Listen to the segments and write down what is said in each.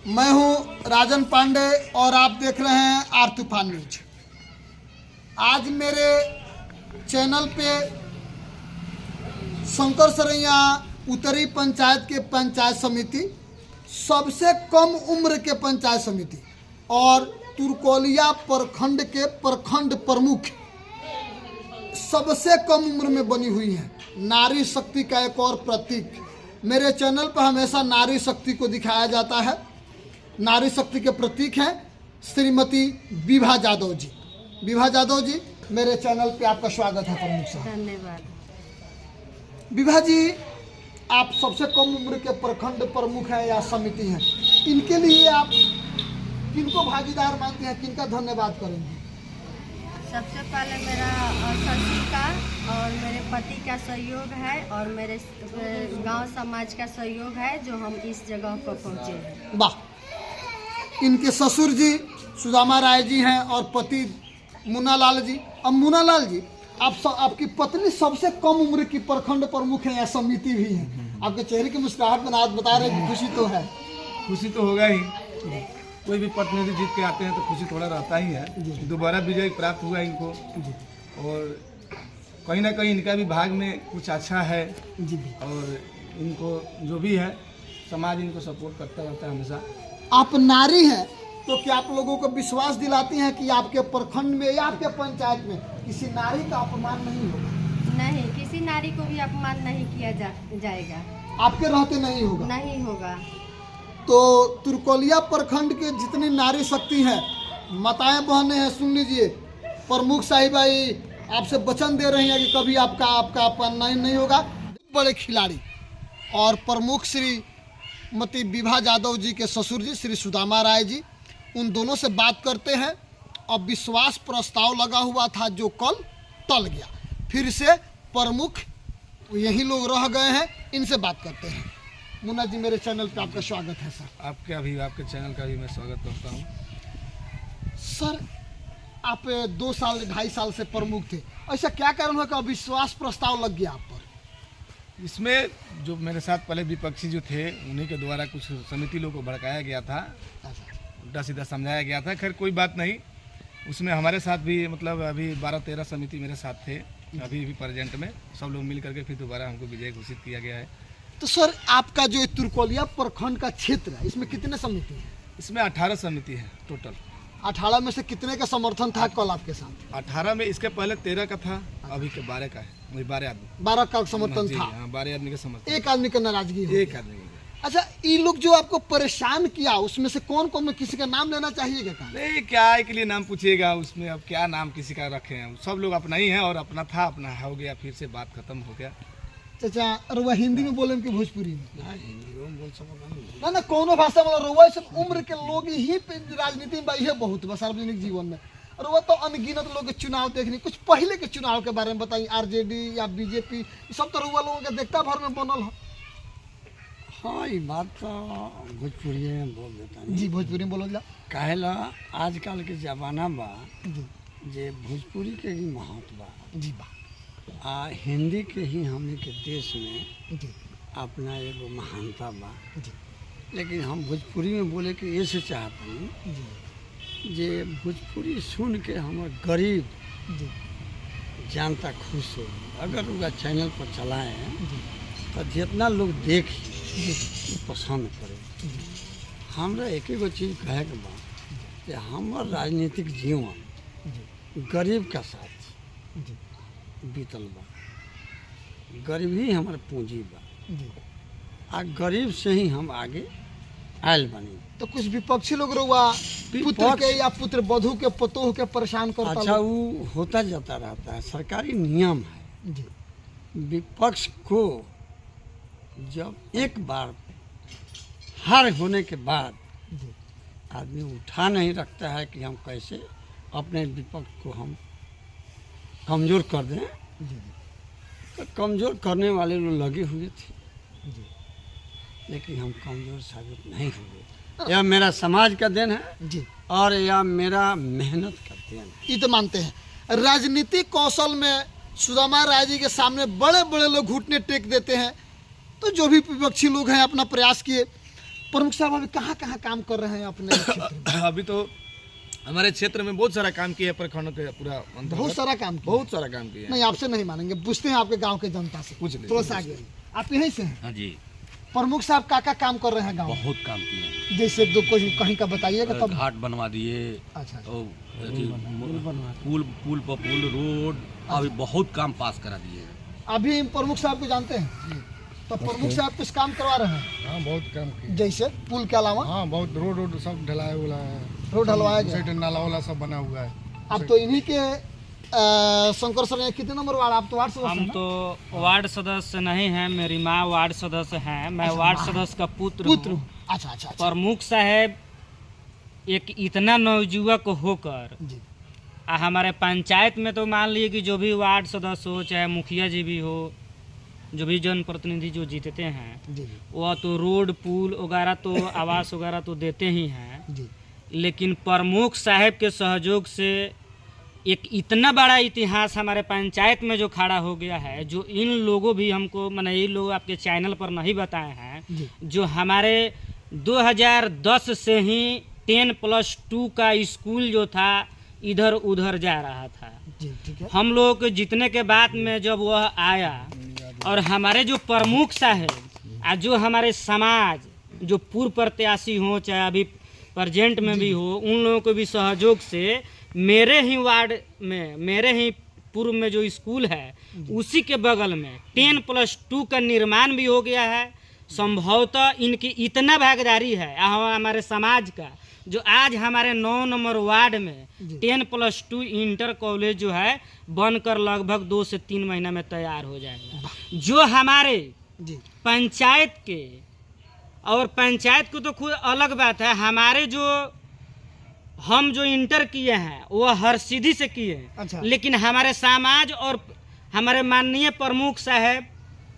मैं हूं राजन पांडे और आप देख रहे हैं आर तूफान न्यूज। आज मेरे चैनल पे शंकर सरैया उत्तरी पंचायत के पंचायत समिति, सबसे कम उम्र के पंचायत समिति और तुरकोलिया प्रखंड के प्रखंड प्रमुख सबसे कम उम्र में बनी हुई है। नारी शक्ति का एक और प्रतीक। मेरे चैनल पर हमेशा नारी शक्ति को दिखाया जाता है। नारी शक्ति के प्रतीक हैं श्रीमती विभा यादव जी। विभा यादव जी, मेरे चैनल पे आपका स्वागत है। प्रमुख साहब, धन्यवाद। विभा जी, आप सबसे कम उम्र के प्रखंड प्रमुख हैं या समिति हैं, इनके लिए आप किनको भागीदार मानते हैं, किनका धन्यवाद करेंगे? सबसे पहले मेरा ससुर का और मेरे पति का सहयोग है और मेरे गांव समाज का सहयोग है जो हम इस जगह पर पहुंचे हैं। वाह। इनके ससुर जी सुदामा राय जी हैं और पति मुन्ना लाल जी। अब मुन्ना लाल जी, आपकी पत्नी सबसे कम उम्र की प्रखंड प्रमुख है या समिति भी है। आपके चेहरे की मुस्कुराहट बता रहे हैं, खुशी तो है। खुशी तो होगा ही। कोई भी प्रतिनिधि जीत के आते हैं तो खुशी थोड़ा रहता ही है। दोबारा विजय प्राप्त हुआ इनको और कहीं ना कहीं इनका भी भाग में कुछ अच्छा है और इनको जो भी है समाज इनको सपोर्ट करता रहता है हमेशा। आप नारी हैं तो क्या आप लोगों को विश्वास दिलाती हैं कि आपके प्रखंड में या आपके पंचायत में किसी नारी का अपमान नहीं होगा? नहीं, किसी नारी को भी अपमान नहीं किया जाएगा। आपके रहते नहीं होगा? नहीं होगा। तो तुरकोलिया प्रखंड के जितनी नारी शक्ति हैं, माताएं बहनें हैं, सुन लीजिए, प्रमुख साहिबाई आपसे वचन दे रही हैं कि कभी आपका अपमान नहीं होगा। बड़े खिलाड़ी और प्रमुख श्रीमती विभा यादव जी के ससुर जी श्री सुदामा राय जी, उन दोनों से बात करते हैं। और विश्वास प्रस्ताव लगा हुआ था जो कल टल गया, फिर से प्रमुख यही लोग रह गए हैं, इनसे बात करते हैं। मुन्ना जी, मेरे चैनल पे आपका स्वागत है सर। आपके चैनल का भी मैं स्वागत करता हूँ। सर, आप 2 साल 2.5 साल से प्रमुख थे, ऐसा क्या कारण हुआ कि अविश्वास प्रस्ताव लग गया आप पर? इसमें जो मेरे साथ पहले विपक्षी जो थे उन्हीं के द्वारा कुछ समिति लोगों को भड़काया गया था, उल्टा सीधा समझाया गया था। खैर कोई बात नहीं, उसमें हमारे साथ भी मतलब अभी 12-13 समिति मेरे साथ थे अभी भी प्रेजेंट में। सब लोग मिल करके फिर दोबारा हमको विजय घोषित किया गया है। तो सर, आपका जो तुरकोलिया प्रखंड का क्षेत्र है, इसमें कितने समिति हैं? इसमें 18 समिति है टोटल। 18 में से कितने का समर्थन था कल आपके साथ? 18 में इसके पहले 13 का था, अभी के 12 का है। वही 12 आदमी, 12 का समर्थन था। 12 आदमी का समर्थन, एक आदमी का नाराजगी हो एक गया। आदमी। अच्छा, ये लोग जो आपको परेशान किया, उसमें से कौन कौन, में किसी का नाम लेना चाहिए क्या? नहीं, क्या के लिए नाम पूछिएगा, उसमें अब क्या नाम किसी का रखे हैं। सब लोग अपना ही है और अपना था, अपना हो गया, फिर से बात खत्म हो गया। चाचा, रुआ हिंदी में बोले कि भोजपुरी में? बोल सकता ना कोनो भाषा में रुआ सब उम्र के लोग ही राजनीति में ये बहुत बस सार्वजनिक जीवन में। रुआ तो अनगिनत लोग के चुनाव देखनी। कुछ पहले के चुनाव के बारे में बताइए, आरजेडी या बीजेपी, सब तो रुआ लोगों के देखता भर में बनल हो। हाँ, ये बात तो भोजपुरी में बोल देता नहीं जी, भोजपुरी में बोलो जा। काहेला आजकल के जमाना बा जी जे भोजपुरी के ही महत्व बा, जी बा। हिंदी के ही हमने के देश में जी अपना एगो महानता बा। जी लेकिन हम भोजपुरी में बोले के ये से चाहते जी जे भोजपुरी सुन के हमारे गरीब जी जनता खुश हो। अगर उनका चैनल पर चलाएं जी तो जितना लोग देखी पसंद करे। हमरा एक एगो चीज़ कहे के बा कि हमार राजनीतिक जीवन गरीब का साथ जी बीतल बा। गरीब ही हमारे पूंजी बा, जी। गरीब से ही हम आगे आयल बनी। तो कुछ विपक्षी लोग रुआ पुत्र के या पुत्र वधू के पतोह के परेशान करता। अच्छा, वो होता जाता रहता है, सरकारी नियम है। जी विपक्ष को जब एक बार हार होने के बाद जी आदमी उठा नहीं रखता है कि हम कैसे अपने विपक्ष को हम कमज़ोर कर दें। जी तो कमज़ोर करने वाले लोग लगे हुए थे, जी लेकिन हम कमज़ोर साबित नहीं हुए। यह मेरा समाज का देन है जी, और यह मेरा मेहनत का देन है। ये तो मानते हैं। राजनीतिक कौशल में सुदामा राय जी के सामने बड़े बड़े लोग घुटने टेक देते हैं, तो जो भी विपक्षी लोग हैं अपना प्रयास किए। प्रमुख साहब अभी कहाँ कहाँ काम कर रहे हैं अपने क्षेत्र में? अभी तो हमारे क्षेत्र में बहुत सारा काम किया है, प्रखंड के पूरा अंतर्गत। बहुत सारा काम किया। बहुत सारा काम किया है। नहीं आपसे नहीं मानेंगे, पूछते हैं आपके गांव के जनता से। पूछ लीजिए। थोड़ा सा आगे आप यहीं से हैं? हाँ जी, प्रमुख साहब का काम कर रहे हैं गांव में? बहुत काम किए हैं। जैसे दो कोई कहीं का बताइएगा तब। घाट बनवा दिए, अच्छा और पुल पर पुल, रोड, अभी बहुत काम पास करा दिए हैं। अभी प्रमुख साहब को जानते हैं तो प्रमुख साहब कुछ काम करवा रहे हैं? हाँ बहुत काम किया। जैसे पुल के अलावा हाँ बहुत रोड सब ढलाया हुआ है, रोड ढलवाया गया। साइड नाला वाला सब बना हुआ है। अब तो इन्हीं के शंकर सर कितने नंबर वार्ड? आप तो वार्ड सदस्य हम हैं ना? तो वार्ड सदस्य नहीं हैं, मेरी माँ वार्ड सदस्य हैं। मैं अच्छा, वार्ड माँ। सदस्य का पुत्र पुत्र हूँ। हूँ। अच्छा अच्छा अच्छा प्रमुख साहब एक इतना नवयुवक होकर जी हमारे पंचायत में तो मान लीजिए कि जो भी वार्ड सदस्य हो, चाहे मुखिया जी भी हो, जो भी जनप्रतिनिधि जो जीतते हैं, जी वह तो रोड पुल वगैरह तो आवास वगैरह तो देते ही हैं, जी लेकिन प्रमुख साहब के सहयोग से एक इतना बड़ा इतिहास हमारे पंचायत में जो खड़ा हो गया है, जो इन लोगों भी हमको मैंने ये लोग आपके चैनल पर नहीं बताए हैं, जी जो हमारे 2010 से ही 10+2 का स्कूल जो था इधर उधर जा रहा था। जी ठीक है। हम लोग के जीतने के बाद में जब वह आया और हमारे जो प्रमुख साहब आज जो हमारे समाज जो पूर्व प्रत्याशी हो चाहे अभी प्रेजेंट में भी हो, उन लोगों को भी सहयोग से मेरे ही वार्ड में, मेरे ही पूर्व में जो स्कूल है उसी के बगल में 10+2 का निर्माण भी हो गया है। संभवतः इनकी इतना भागीदारी है हमारे समाज का, जो आज हमारे 9 नंबर वार्ड में 10+2 इंटर कॉलेज जो है बनकर लगभग 2 से 3 महीना में तैयार हो जाएगा। जो हमारे जी पंचायत के, और पंचायत को तो खुद अलग बात है, हमारे जो हम जो इंटर किए हैं वो हर सीधी से किए हैं। अच्छा। लेकिन हमारे समाज और हमारे माननीय प्रमुख साहब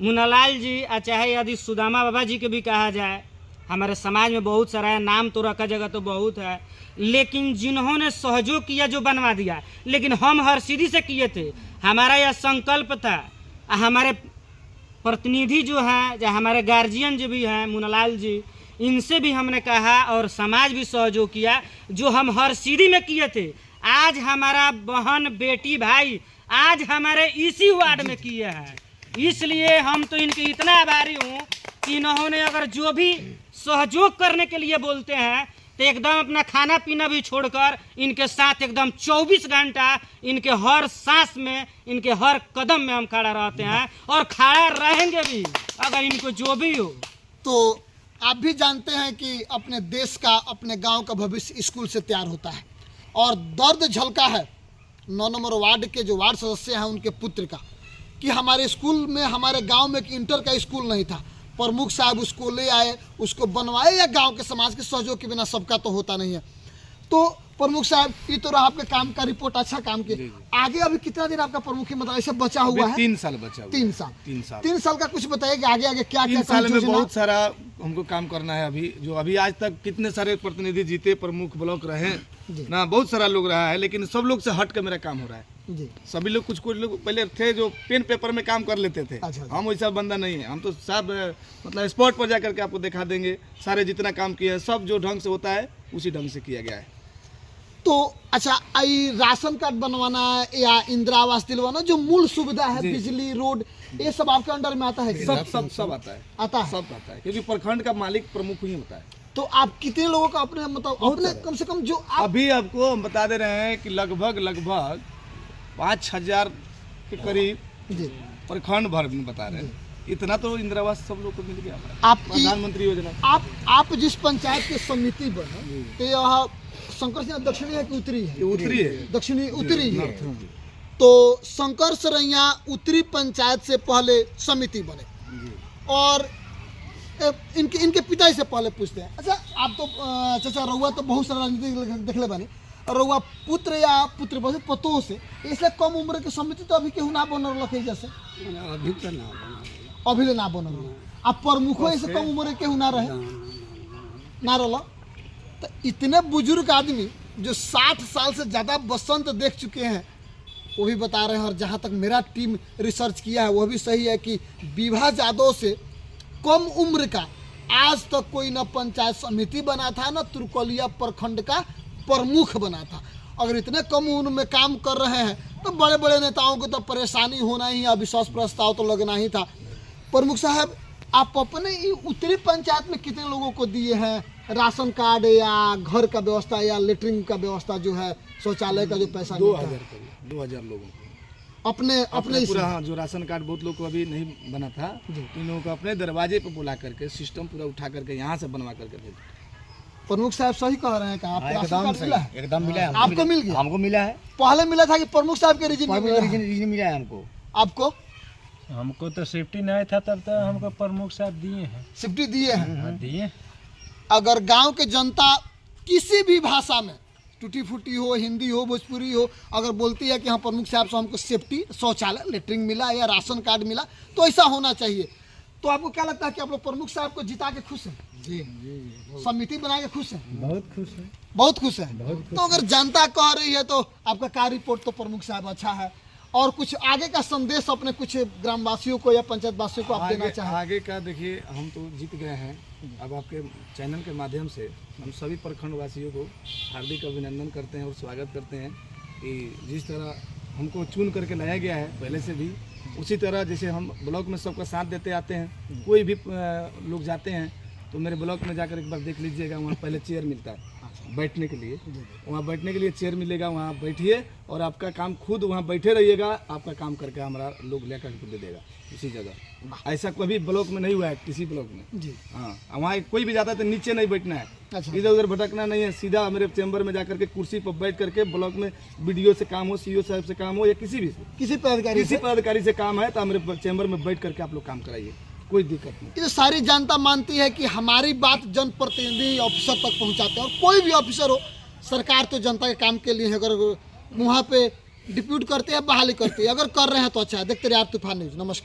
मुन्नालाल जी, चाहे यदि सुदामा बाबा जी के भी कहा जाए, हमारे समाज में बहुत सारा है, नाम तो रखा जगह तो बहुत है, लेकिन जिन्होंने सहयोग किया जो बनवा दिया, लेकिन हम हर सीधी से किए थे। हमारा यह संकल्प था, हमारे प्रतिनिधि जो हैं, जो हमारे गार्जियन जो भी हैं मुन्नालाल जी, इनसे भी हमने कहा और समाज भी सहयोग किया, जो हम हर सीधी में किए थे। आज हमारा बहन बेटी भाई आज हमारे इसी वार्ड में किए हैं, इसलिए हम तो इनके इतना आभारी हूँ कि इन्होंने अगर जो भी सहयोग करने के लिए बोलते हैं तो एकदम अपना खाना पीना भी छोड़कर इनके साथ एकदम 24 घंटा इनके हर सांस में, इनके हर कदम में हम खड़ा रहते हैं और खड़ा रहेंगे भी अगर इनको जो भी हो। तो आप भी जानते हैं कि अपने देश का, अपने गांव का भविष्य स्कूल से तैयार होता है, और दर्द झलका है 9 नंबर वार्ड के जो वार्ड सदस्य हैं उनके पुत्र का, कि हमारे स्कूल में, हमारे गांव में इंटर का स्कूल नहीं था, प्रमुख साहब उसको ले आए, उसको बनवाए, या गांव के समाज के सहयोग के बिना सबका तो होता नहीं है। तो प्रमुख साहब ये तो रहा आपके काम का रिपोर्ट, अच्छा काम किए। आगे अभी कितना दिन आपका प्रमुख मतलब ऐसे बचा हुआ है? 3 साल बचा हुआ है। 3 साल। 3 साल का कुछ बताइए कि आगे आगे क्या 3 क्या साल में बहुत सारा हमको काम करना है। अभी आज तक कितने सारे प्रतिनिधि जीते, प्रमुख ब्लॉक रहे ना, बहुत सारा लोग रहा है, लेकिन सब लोग से हट के मेरा काम हो रहा है। जी सभी लोग कुछ लोग पहले थे जो पेन पेपर में काम कर लेते थे। अच्छा। हम वैसा बंदा नहीं है, हम तो सब मतलब स्पॉट पर जाकर के आपको दिखा देंगे सारे जितना काम किया है, सब जो ढंग से होता है उसी ढंग से किया गया है। तो अच्छा, आई राशन कार्ड बनवाना या इंदिरा आवास दिलवाना, जो मूल सुविधा है, बिजली, रोड, ये सब आपके अंडर में आता है कि सब नहीं? सब सब आता है, आता है। सब आता है, क्योंकि प्रखंड का मालिक प्रमुख ही होता है। तो आप कितने लोगों का अपने मतलब अपने कम से कम जो आप अभी आपको हम बता दे रहे हैं कि लगभग 5,000 के करीब जी प्रखंड भर में बता रहे हैं, इतना तो इंदिरा आवास सब लोग को मिल गया हमारा, आपकी प्रधानमंत्री योजना। आप जिस पंचायत के समिति बने, तो यह शंकर सिंह दक्षिणी है कि उत्तरी है? ये उत्तरी है, दक्षिणी उत्तरी है। तो शंकर सरैया उत्तरी पंचायत से पहले समिति बने, और इनके पिताजी से पहले पूछते हैं। अच्छा, आप तो चाचा रउआ तो बहुत सारा राजनीति देखले बानी, और रउआ पुत्र या पुत्र बस पतों से, इसलिए कम उम्र के समिति तो अभी केहू ना बन रहा है, जैसे अभी तो ना बना, अभी ले ना बन रहा। अब प्रमुखों से कम उम्र के केहू ना रहे, ना रहा। तो इतने बुजुर्ग आदमी जो 60 साल से ज़्यादा बसंत देख चुके हैं, वो भी बता रहे हैं, और जहाँ तक मेरा टीम रिसर्च किया है वो भी सही है कि विभा यादव से कम उम्र का आज तक कोई न पंचायत समिति बना था न तुरकोलिया प्रखंड का प्रमुख बना था। अगर इतने कम उम्र में काम कर रहे हैं तो बड़े बड़े नेताओं को तो परेशानी होना ही, अविश्वास प्रस्ताव तो लगना ही था। प्रमुख साहब, आप अपने उत्तरी पंचायत में कितने लोगों को दिए हैं राशन कार्ड या घर का व्यवस्था या लेटरिन का व्यवस्था जो है, शौचालय का जो पैसा 2000 लोगों को अपने पूरा, हाँ, जो राशन कार्ड बहुत लोग को अभी नहीं बना था, इन लोगों को अपने दरवाजे पे बुला करके सिस्टम पूरा उठा करके यहाँ से बनवा करके भेज। प्रमुख साहब सही कह रहे हैं कि आपको राशन कार्ड मिला है? एकदम मिला है। आपको मिल गया? हमको मिला है। पहले मिला था कि प्रमुख साहब के रीजन रीजन मिला है हमको। आपको? हमको तो सेफ्टी नहीं था तब तक, हमको प्रमुख साहब दिए हैं। सेफ्टी दिए हैं? दिए। अगर गांव के जनता किसी भी भाषा में, टूटी फूटी हो, हिंदी हो, भोजपुरी हो, अगर बोलती है कि हाँ प्रमुख साहब से हमको सेफ्टी, शौचालय, लेटरिन मिला या राशन कार्ड मिला, तो ऐसा होना चाहिए। तो आपको क्या लगता है कि आप लोग प्रमुख साहब को जिता के खुश हैं? जी, समिति बना के खुश हैं? बहुत खुश है। बहुत खुश है। तो अगर जनता कह रही है तो आपका क्या रिपोर्ट, तो प्रमुख साहब अच्छा है। और कुछ आगे का संदेश अपने कुछ ग्रामवासियों को या पंचायत वासियों को आप देना चाहें? आगे का देखिए, हम तो जीत गए हैं। अब आपके चैनल के माध्यम से हम सभी प्रखंड वासियों को हार्दिक अभिनंदन करते हैं और स्वागत करते हैं कि जिस तरह हमको चुन करके लाया गया है पहले से भी, उसी तरह जैसे हम ब्लॉक में सबका साथ देते आते हैं। कोई भी लोग जाते हैं तो मेरे ब्लॉक में जाकर एक बार देख लीजिएगा, वहाँ पहले चेयर मिलता है बैठने के लिए, वहाँ बैठने के लिए चेयर मिलेगा, वहाँ बैठिए और आपका काम खुद वहाँ बैठे रहिएगा, आपका काम करके हमारा लोग लेकर के दे देगा उसी जगह। ऐसा कभी ब्लॉक में नहीं हुआ है, किसी ब्लॉक में जी। हाँ, वहाँ कोई भी जाता है तो नीचे नहीं बैठना है, इधर उधर भटकना नहीं है, सीधा मेरे चैम्बर में जाकर के कुर्सी पर बैठ करके ब्लॉक में बीडीओ से काम हो, सीईओ साहब से काम हो या किसी पदाधिकारी से काम है तो मेरे चैम्बर में बैठ करके आप लोग काम कराइए, कोई दिक्कत नहीं। ये सारी जनता मानती है कि हमारी बात जनप्रतिनिधि ऑफिसर तक पहुंचाते हैं, और कोई भी ऑफिसर हो, सरकार तो जनता के काम के लिए है। अगर वहाँ पे डिप्यूट करते हैं, बहाली करते हैं, अगर कर रहे हैं तो अच्छा है। देखते रहिए आप तूफान न्यूज़। नमस्कार।